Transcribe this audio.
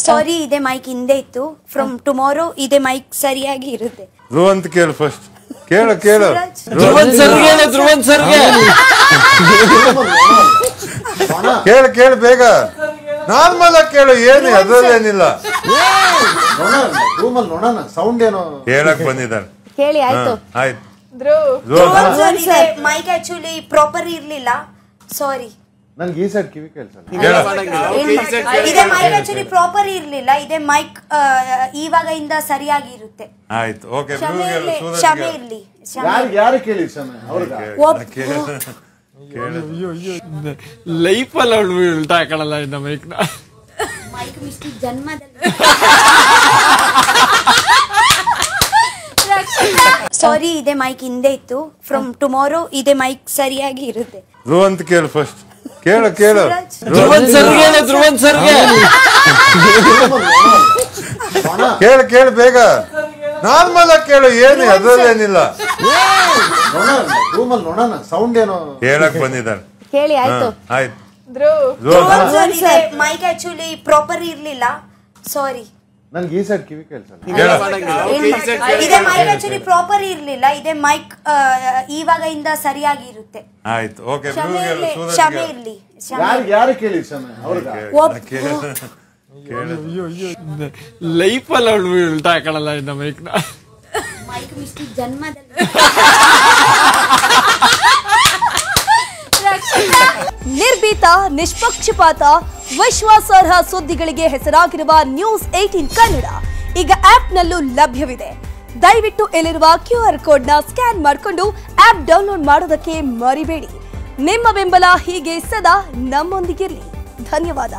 ಸಾರಿ ಇದೆ ಮೈಕ್ ಹಿಂದೆ ಇತ್ತು ಫ್ರಮ್ ಟುಮಾರೋ ಇದೆ ಮೈಕ್ ಸರಿಯಾಗಿ ಇರುತ್ತೆ ಧ್ರುವಂತ್ ಕೇಳು ಫಸ್ಟ್ ಕೇಳು ಕೇಳು ಬೇಗ ನಾರ್ಮಲ್ ಆಗಿ ಕೇಳು ಏನು ಅದ್ರಲ್ಲೇನಿಲ್ಲ ಸೌಂಡ್ ಏನೋ ಹೇಳಕ್ ಬಂದಿದ್ದಾನೆ ಹೇಳಿ ಆಯ್ತು ಆಯ್ತು ಮೈಕ್ ಆಕ್ಚುಲಿ ಪ್ರಾಪರ್ ಇರ್ಲಿಲ್ಲ ಸಾರಿ ನನ್ಗೆ ಈ ಸೈಡ್ ಕಿವಿ ಕೇಳ್ಸಲ್ಲ ಇದೆ ಮೈಕ್ ಆಕ್ಚುಲಿ ಪ್ರಾಪರ್ ಇರ್ಲಿಲ್ಲ ಇದೆ ಮೈಕ್ ಇವಾಗ ಇಂದ ಸರಿಯಾಗಿ ಇರುತ್ತೆ ಆಯ್ತು ಓಕೆ ಕ್ಷಮೆ ಇರ್ಲಿ ಯಾರು ಕೇಳಿ ಕ್ಷಮೆ ಲೈಫ್ ಅಲ್ಲಿ ಅವಳು ಉಲ್ಟಾ ಹಾಕಳಲ್ಲ ಇನ್ನ ಮೈಕ್ನ ಮೈಕ್ ಮಿಸ್ಟೇಕ್ ಜನ್ಮದಲ್ಲಿ ಸಾರಿ ಇದೆ ಮೈಕ್ ಹಿಂದೆ ಇತ್ತು ಫ್ರಮ್ ಟುಮಾರೋ ಇದೆ ಮೈಕ್ ಸರಿಯಾಗಿ ಇರುತ್ತೆ ಧ್ರುವಂತ್ ಕೇಳು ಫಸ್ಟ್ ಕೇಳು ಕೇಳು ಬೇಗ ನಾರ್ಮಲ್ ಆಗಿ ಕೇಳು ಏನು ಅದ್ರಲ್ಲೇನಿಲ್ಲ ಸೌಂಡ್ ಏನೋ ಹೇಳಕ್ ಬಂದಿದ್ದಾನೆ ಹೇಳಿ ಆಯ್ತು ಆಯ್ತು ಮೈಕ್ ಆಕ್ಚುಲಿ ಪ್ರಾಪರ್ ಇರ್ಲಿಲ್ಲ ಸಾರಿ ನನ್ಗೆ ಈ ಸೈಡ್ ಕಿವಿ ಕೇಳ್ಸಲ್ಲ ಇದೆ ಮೈಕ್ ಆಕ್ಚುಲಿ ಪ್ರಾಪರ್ ಇರ್ಲಿಲ್ಲ ಇದೆ ಮೈಕ್ ಇವಾಗ ಇಂದ ಸರಿಯಾಗಿ ಇರುತ್ತೆ ಆಯ್ತು ಓಕೆ ಕ್ಷಮೆ ಇರ್ಲಿ ಯಾರು ಕೇಳಿ ಕ್ಷಮೆ ಲೈಫ್ ಅಲ್ಲಿ ಅವಳು ಉಲ್ಟಾ ಹಾಕಳಲ್ಲ ಇನ್ನ ಮೈಕ್ನ ಮೈಕ್ ಮಿಸ್ಟೇಕ್ ಜನ್ಮದಲ್ಲಿ ನಿರ್ಭೀತ ನಿಷ್ಪಕ್ಷಪಾತ ವಿಶ್ವಾಸಾರ್ಹ ಸುದ್ದಿಗಳಿಗೆ ಹೆಸರಾಗಿರುವ ನ್ಯೂಸ್ 18 ಕನ್ನಡ ಈಗ ಆಪ್ನಲ್ಲೂ ಲಭ್ಯವಿದೆ. ದಯವಿಟ್ಟು ಇಲ್ಲಿರುವ QR ಕೋಡ್ನ ಸ್ಕ್ಯಾನ್ ಮಾಡಿಕೊಂಡು ಆಪ್ ಡೌನ್ಲೋಡ್ ಮಾಡೋದಕ್ಕೆ ಮರಿಬೇಡಿ. ನಿಮ್ಮ ಬೆಂಬಲ ಹೀಗೆ ಸದಾ ನಮ್ಮೊಂದಿಗಿರಲಿ. ಧನ್ಯವಾದ.